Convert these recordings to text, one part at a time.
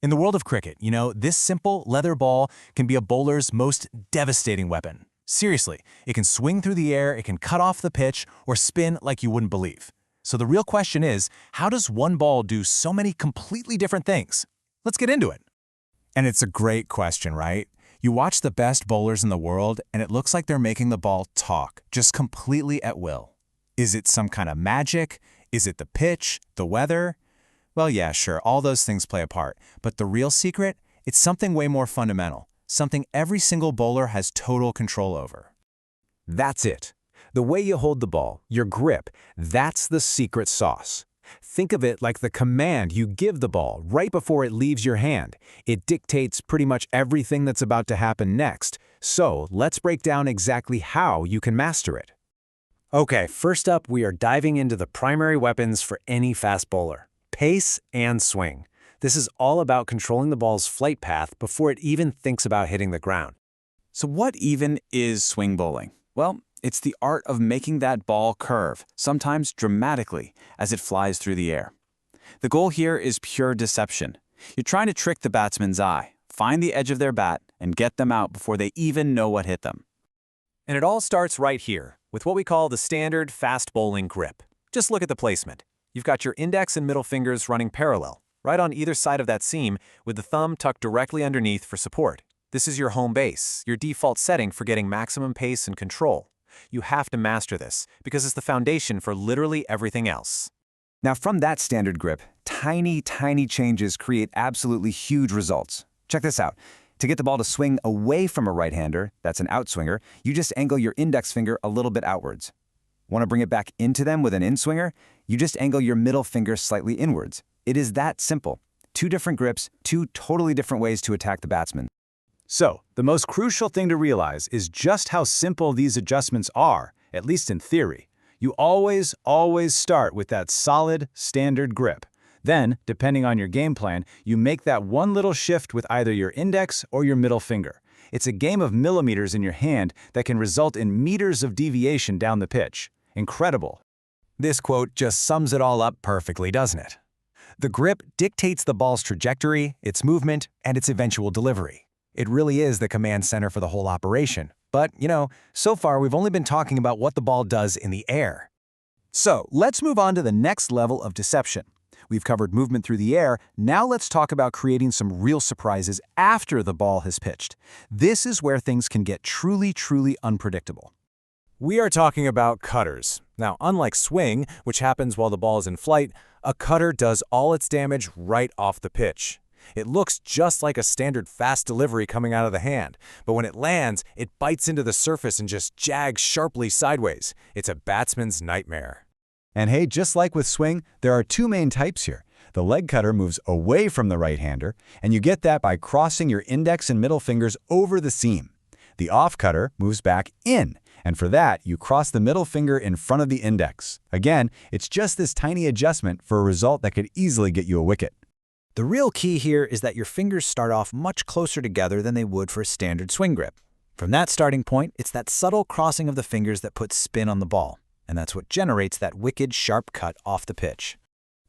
In the world of cricket, this simple leather ball can be a bowler's most devastating weapon. Seriously, it can swing through the air, it can cut off the pitch, or spin like you wouldn't believe. So the real question is, how does one ball do so many completely different things? Let's get into it. And it's a great question, right? You watch the best bowlers in the world, and it looks like they're making the ball talk, just completely at will. Is it some kind of magic? Is it the pitch, the weather? Well, yeah, sure, all those things play a part. But the real secret? It's something way more fundamental, something every single bowler has total control over. That's it. The way you hold the ball, your grip, that's the secret sauce. Think of it like the command you give the ball right before it leaves your hand. It dictates pretty much everything that's about to happen next. So let's break down exactly how you can master it. Okay, first up, we are diving into the primary weapons for any fast bowler: pace and swing. This is all about controlling the ball's flight path before it even thinks about hitting the ground. So what even is swing bowling? Well, it's the art of making that ball curve, sometimes dramatically, as it flies through the air. The goal here is pure deception. You're trying to trick the batsman's eye, find the edge of their bat, and get them out before they even know what hit them. And it all starts right here, with what we call the standard fast bowling grip. Just look at the placement. You've got your index and middle fingers running parallel, right on either side of that seam, with the thumb tucked directly underneath for support. This is your home base, your default setting for getting maximum pace and control. You have to master this, because it's the foundation for literally everything else. Now, from that standard grip, tiny changes create absolutely huge results. Check this out. To get the ball to swing away from a right-hander, that's an outswinger, you just angle your index finger a little bit outwards. Want to bring it back into them with an inswinger? You just angle your middle finger slightly inwards. It is that simple. Two different grips, two totally different ways to attack the batsman. So, the most crucial thing to realize is just how simple these adjustments are, at least in theory. You always start with that solid, standard grip. Then, depending on your game plan, you make that one little shift with either your index or your middle finger. It's a game of millimeters in your hand that can result in meters of deviation down the pitch. Incredible. This quote just sums it all up perfectly, doesn't it? The grip dictates the ball's trajectory, its movement, and its eventual delivery. It really is the command center for the whole operation. But, so far we've only been talking about what the ball does in the air. So, let's move on to the next level of deception. We've covered movement through the air, now let's talk about creating some real surprises after the ball has pitched. This is where things can get truly unpredictable. We are talking about cutters. Now, unlike swing, which happens while the ball is in flight, a cutter does all its damage right off the pitch. It looks just like a standard fast delivery coming out of the hand, but when it lands, it bites into the surface and just jags sharply sideways. It's a batsman's nightmare. And hey, just like with swing, there are two main types here. The leg cutter moves away from the right-hander, and you get that by crossing your index and middle fingers over the seam. The off cutter moves back in, and for that, you cross the middle finger in front of the index. Again, it's just this tiny adjustment for a result that could easily get you a wicket. The real key here is that your fingers start off much closer together than they would for a standard swing grip. From that starting point, it's that subtle crossing of the fingers that puts spin on the ball, and that's what generates that wicked sharp cut off the pitch.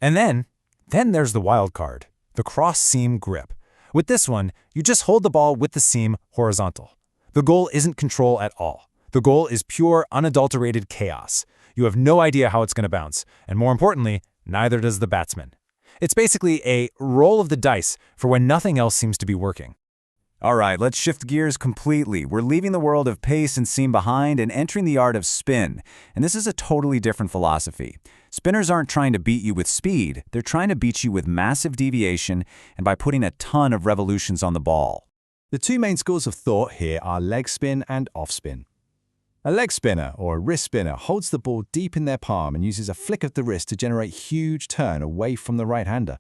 And then there's the wild card, the cross-seam grip. With this one, you just hold the ball with the seam horizontal. The goal isn't control at all. The goal is pure, unadulterated chaos. You have no idea how it's going to bounce, and more importantly, neither does the batsman. It's basically a roll of the dice for when nothing else seems to be working. All right, let's shift gears completely. We're leaving the world of pace and seam behind and entering the art of spin. And this is a totally different philosophy. Spinners aren't trying to beat you with speed. They're trying to beat you with massive deviation and by putting a ton of revolutions on the ball. The two main schools of thought here are leg spin and off spin. A leg spinner, or wrist spinner, holds the ball deep in their palm and uses a flick of the wrist to generate huge turn away from the right-hander.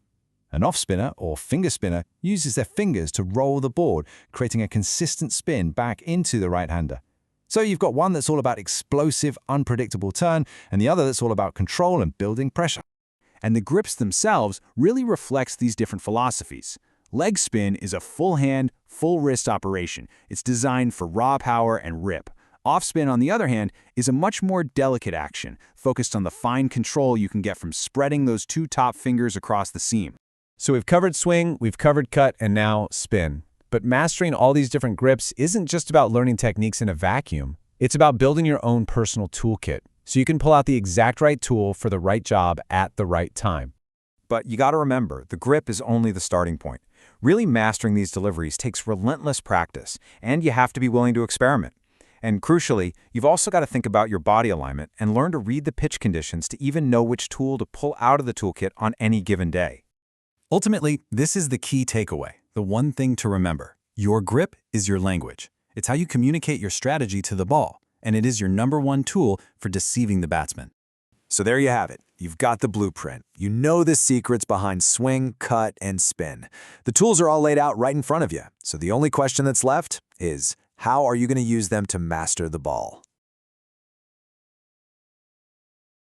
An off spinner, or finger spinner, uses their fingers to roll the board, creating a consistent spin back into the right-hander. So you've got one that's all about explosive, unpredictable turn, and the other that's all about control and building pressure. And the grips themselves really reflects these different philosophies. Leg spin is a full hand, full wrist operation. It's designed for raw power and rip. Off-spin, on the other hand, is a much more delicate action, focused on the fine control you can get from spreading those two top fingers across the seam. So we've covered swing, we've covered cut, and now spin. But mastering all these different grips isn't just about learning techniques in a vacuum. It's about building your own personal toolkit, so you can pull out the exact right tool for the right job at the right time. But you got to remember, the grip is only the starting point. Really mastering these deliveries takes relentless practice, and you have to be willing to experiment. And crucially, you've also got to think about your body alignment and learn to read the pitch conditions to even know which tool to pull out of the toolkit on any given day. Ultimately, this is the key takeaway, the one thing to remember. Your grip is your language. It's how you communicate your strategy to the ball, and it is your #1 tool for deceiving the batsman. So there you have it. You've got the blueprint. You know the secrets behind swing, cut, and spin. The tools are all laid out right in front of you. So the only question that's left is, how are you going to use them to master the ball?